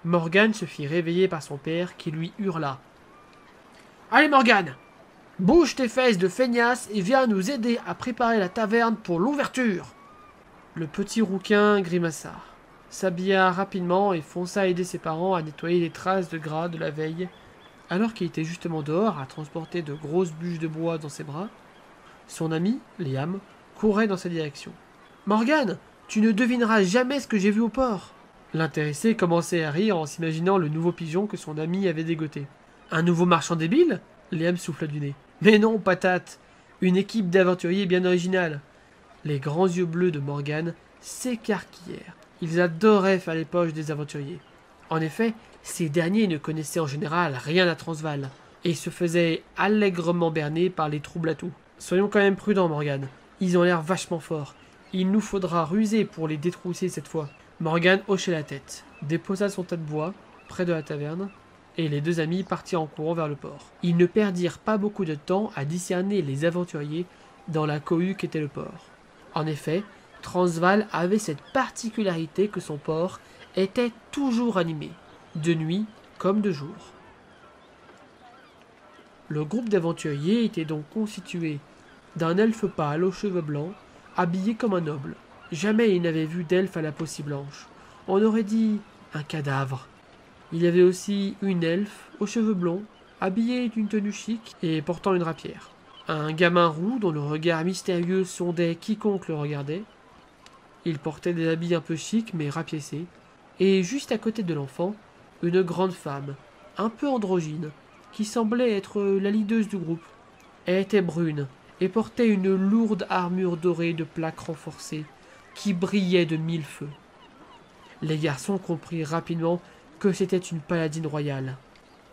Morgane se fit réveiller par son père qui lui hurla. « Allez Morgane, bouge tes fesses de feignasse et viens nous aider à préparer la taverne pour l'ouverture !» Le petit rouquin grimaça, s'habilla rapidement et fonça aider ses parents à nettoyer les traces de gras de la veille, alors qu'il était justement dehors à transporter de grosses bûches de bois dans ses bras. Son ami, Liam, courait dans sa direction. « Morgane, tu ne devineras jamais ce que j'ai vu au port !» L'intéressé commençait à rire en s'imaginant le nouveau pigeon que son ami avait dégoté. « Un nouveau marchand débile ?» Liam souffla du nez. « Mais non, patate, une équipe d'aventuriers bien originale. » Les grands yeux bleus de Morgane s'écarquillèrent. Ils adoraient faire les poches des aventuriers. En effet, ces derniers ne connaissaient en général rien à Transvaal et se faisaient allègrement berner par les troubles à tout. Soyons quand même prudents, Morgane. Ils ont l'air vachement forts. Il nous faudra ruser pour les détrousser cette fois. Morgane hochait la tête, déposa son tas de bois près de la taverne, et les deux amis partirent en courant vers le port. Ils ne perdirent pas beaucoup de temps à discerner les aventuriers dans la cohue qu'était le port. En effet, Transvaal avait cette particularité que son port était toujours animé, de nuit comme de jour. Le groupe d'aventuriers était donc constitué d'un elfe pâle aux cheveux blancs, habillé comme un noble. Jamais il n'avait vu d'elfe à la peau si blanche. On aurait dit un cadavre. Il y avait aussi une elfe aux cheveux blonds, habillée d'une tenue chic et portant une rapière. Un gamin roux dont le regard mystérieux sondait quiconque le regardait. Il portait des habits un peu chics mais rapiécés. Et juste à côté de l'enfant, une grande femme, un peu androgyne, qui semblait être la leaduse du groupe. Elle était brune et portait une lourde armure dorée de plaques renforcées qui brillait de mille feux. Les garçons comprirent rapidement que c'était une paladine royale.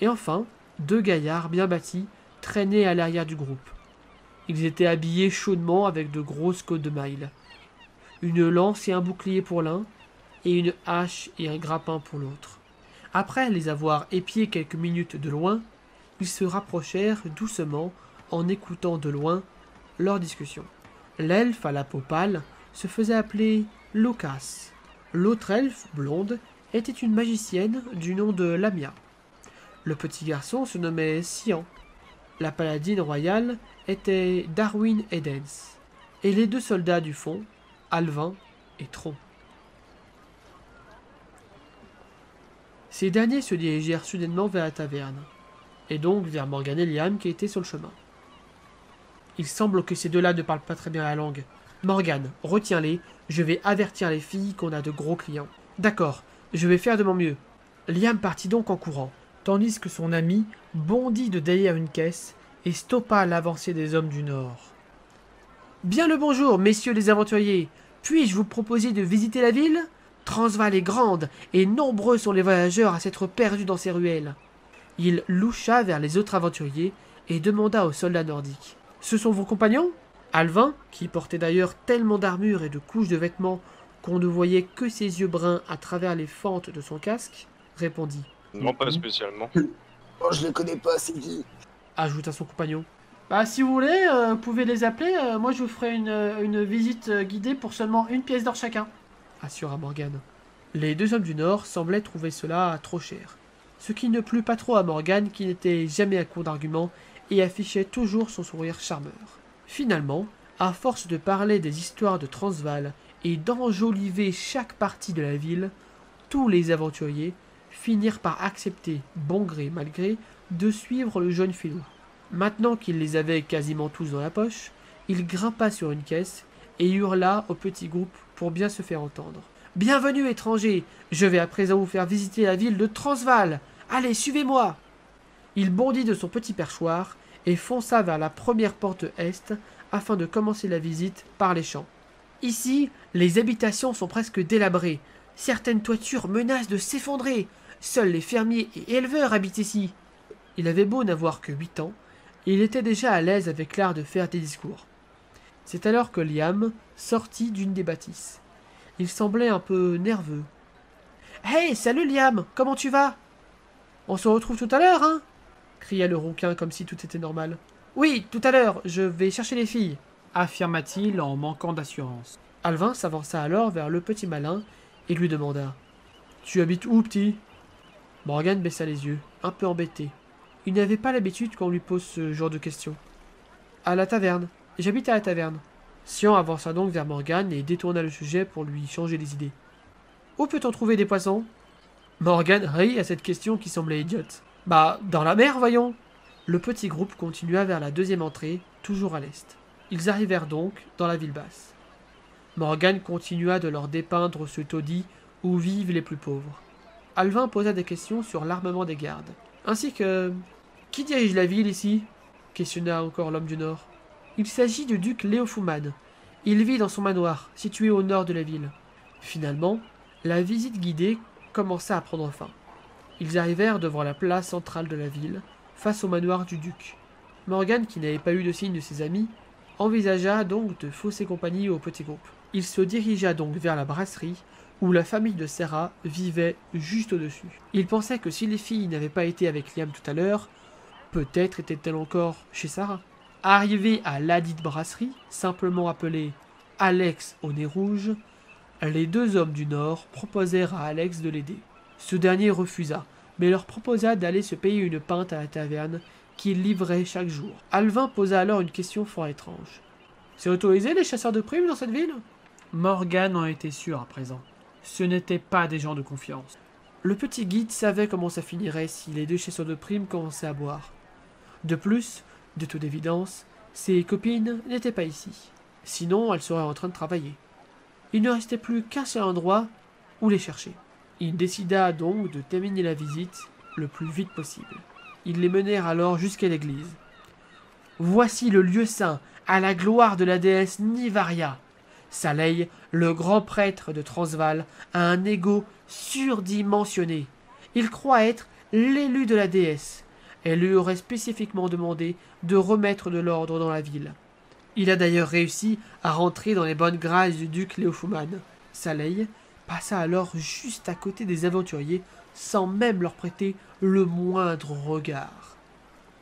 Et enfin, deux gaillards bien bâtis traînaient à l'arrière du groupe. Ils étaient habillés chaudement avec de grosses côtes de mailles. Une lance et un bouclier pour l'un, et une hache et un grappin pour l'autre. Après les avoir épiés quelques minutes de loin, ils se rapprochèrent doucement en écoutant de loin leur discussion. L'elfe à la peau pâle se faisait appeler Locas. L'autre elfe, blonde, était une magicienne du nom de Lamia. Le petit garçon se nommait Sian. La paladine royale était Darwin Edens. Et les deux soldats du fond, Alvin et Tron. Ces derniers se dirigèrent soudainement vers la taverne, et donc vers Morgane et Liam qui étaient sur le chemin. Il semble que ces deux-là ne parlent pas très bien la langue. Morgane, retiens-les, je vais avertir les filles qu'on a de gros clients. D'accord, je vais faire de mon mieux. Liam partit donc en courant, tandis que son ami bondit de derrière une caisse et stoppa l'avancée des hommes du Nord. Bien le bonjour, messieurs les aventuriers. Puis-je vous proposer de visiter la ville ? Transvaal est grande, et nombreux sont les voyageurs à s'être perdus dans ses ruelles. Il loucha vers les autres aventuriers et demanda aux soldats nordiques. « Ce sont vos compagnons ?» Alvin, qui portait d'ailleurs tellement d'armure et de couches de vêtements qu'on ne voyait que ses yeux bruns à travers les fentes de son casque, répondit. « Non, pas spécialement. »« Oh, je les connais pas, c'est qui ?» ajouta son compagnon. « Bah, si vous voulez, vous pouvez les appeler. Moi, je vous ferai une visite guidée pour seulement 1 pièce d'or chacun. » assura Morgane. Les deux hommes du Nord semblaient trouver cela trop cher, ce qui ne plut pas trop à Morgane qui n'était jamais à court d'arguments et affichait toujours son sourire charmeur. Finalement, à force de parler des histoires de Transvaal et d'enjoliver chaque partie de la ville, tous les aventuriers finirent par accepter, bon gré mal gré, de suivre le jeune filou. Maintenant qu'il les avait quasiment tous dans la poche, il grimpa sur une caisse et hurla au petit groupe pour bien se faire entendre. « Bienvenue, étrangers! Je vais à présent vous faire visiter la ville de Transvaal! Allez, suivez-moi » Il bondit de son petit perchoir et fonça vers la première porte est afin de commencer la visite par les champs. Ici, les habitations sont presque délabrées. Certaines toitures menacent de s'effondrer. Seuls les fermiers et éleveurs habitent ici. Il avait beau n'avoir que 8 ans, il était déjà à l'aise avec l'art de faire des discours. C'est alors que Liam sortit d'une des bâtisses. Il semblait un peu nerveux. « Hey, salut Liam, comment tu vas ? On se retrouve tout à l'heure, hein ?» cria le rouquin comme si tout était normal. « Oui, tout à l'heure, je vais chercher les filles, » affirma-t-il en manquant d'assurance. Alvin s'avança alors vers le petit malin et lui demanda. « Tu habites où, petit ?» Morgan baissa les yeux, un peu embêté. Il n'avait pas l'habitude qu'on lui pose ce genre de questions. À la taverne. J'habite à la taverne. Sian avança donc vers Morgan et détourna le sujet pour lui changer les idées. Où peut-on trouver des poissons? Morgan rit à cette question qui semblait idiote. Bah, dans la mer, voyons. Le petit groupe continua vers la deuxième entrée, toujours à l'est. Ils arrivèrent donc dans la ville basse. Morgan continua de leur dépeindre ce taudis où vivent les plus pauvres. Alvin posa des questions sur l'armement des gardes, ainsi que... Qui dirige la ville ici? Questionna encore l'homme du Nord. Il s'agit du duc Léofuman. Il vit dans son manoir, situé au nord de la ville. Finalement, la visite guidée commença à prendre fin. Ils arrivèrent devant la place centrale de la ville, face au manoir du duc. Morgan, qui n'avait pas eu de signe de ses amis, envisagea donc de fausser compagnie au petit groupe. Il se dirigea donc vers la brasserie, où la famille de Serra vivait juste au-dessus. Il pensait que si les filles n'avaient pas été avec Liam tout à l'heure, peut-être étaient-elles encore chez Sarah. Arrivés à ladite brasserie, simplement appelée Alex au nez rouge, les deux hommes du Nord proposèrent à Alex de l'aider. Ce dernier refusa, mais leur proposa d'aller se payer une pinte à la taverne qu'il livrait chaque jour. Alvin posa alors une question fort étrange. C'est autorisé les chasseurs de primes dans cette ville? Morgan en était sûr à présent. Ce n'étaient pas des gens de confiance. Le petit guide savait comment ça finirait si les deux chasseurs de primes commençaient à boire. De plus, de toute évidence, ses copines n'étaient pas ici. Sinon, elles seraient en train de travailler. Il ne restait plus qu'un seul endroit où les chercher. Il décida donc de terminer la visite le plus vite possible. Ils les menèrent alors jusqu'à l'église. « Voici le lieu saint, à la gloire de la déesse Nivaria. Saleil, le grand prêtre de Transvaal, a un ego surdimensionné. Il croit être l'élu de la déesse. Elle lui aurait spécifiquement demandé de remettre de l'ordre dans la ville. Il a d'ailleurs réussi à rentrer dans les bonnes grâces du duc Léofuman. Saleil passa alors juste à côté des aventuriers sans même leur prêter le moindre regard,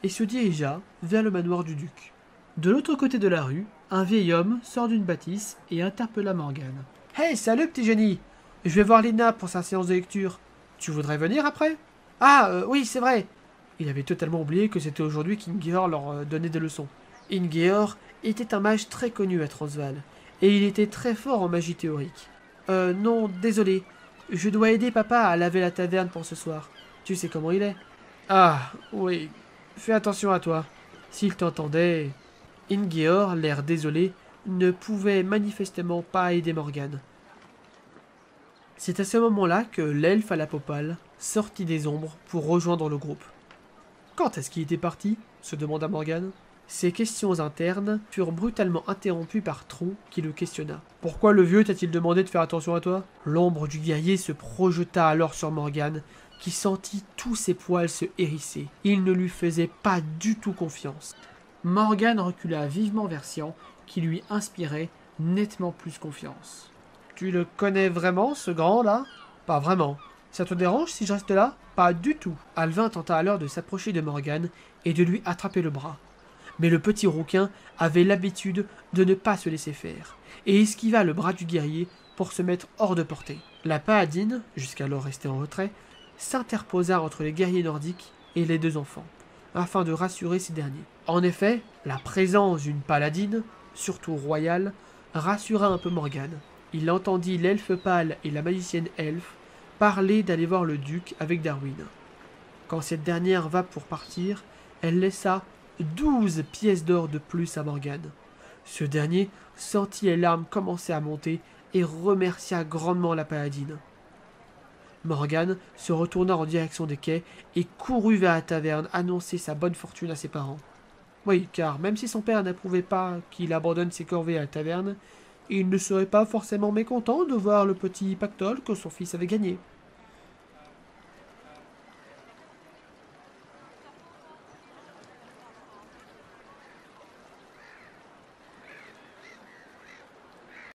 et se dirigea vers le manoir du duc. De l'autre côté de la rue, un vieil homme sort d'une bâtisse et interpella Morgan. « Hey, salut petit génie! Je vais voir Lina pour sa séance de lecture. Tu voudrais venir après? »« Ah, oui, c'est vrai !» Il avait totalement oublié que c'était aujourd'hui qu'Ingeor leur donnait des leçons. Ingeor était un mage très connu à Transvaal, et il était très fort en magie théorique. Non, désolé. Je dois aider papa à laver la taverne pour ce soir. Tu sais comment il est. Ah, oui. Fais attention à toi. S'il t'entendait... Ingeor, l'air désolé, ne pouvait manifestement pas aider Morgan. C'est à ce moment-là que l'elfe à la peau pâle sortit des ombres pour rejoindre le groupe. Quand est-ce qu'il était parti? Se demanda Morgan. Ces questions internes furent brutalement interrompues par Tron qui le questionna. « Pourquoi le vieux t'a-t-il demandé de faire attention à toi ?» L'ombre du guerrier se projeta alors sur Morgan, qui sentit tous ses poils se hérisser. Il ne lui faisait pas du tout confiance. Morgan recula vivement vers Sian, qui lui inspirait nettement plus confiance. « Tu le connais vraiment, ce grand-là ?»« Pas vraiment. Ça te dérange si je reste là ?»« Pas du tout. » Alvin tenta alors de s'approcher de Morgan et de lui attraper le bras. Mais le petit rouquin avait l'habitude de ne pas se laisser faire, et esquiva le bras du guerrier pour se mettre hors de portée. La paladine, jusqu'alors restée en retrait, s'interposa entre les guerriers nordiques et les deux enfants, afin de rassurer ces derniers. En effet, la présence d'une paladine, surtout royale, rassura un peu Morgan. Il entendit l'elfe pâle et la magicienne elfe parler d'aller voir le duc avec Darwin. Quand cette dernière va pour partir, elle laissa 12 pièces d'or de plus à Morgan. Ce dernier sentit les larmes commencer à monter et remercia grandement la paladine. Morgan se retourna en direction des quais et courut vers la taverne annoncer sa bonne fortune à ses parents. Oui, car même si son père n'approuvait pas qu'il abandonne ses corvées à la taverne, il ne serait pas forcément mécontent de voir le petit pactole que son fils avait gagné.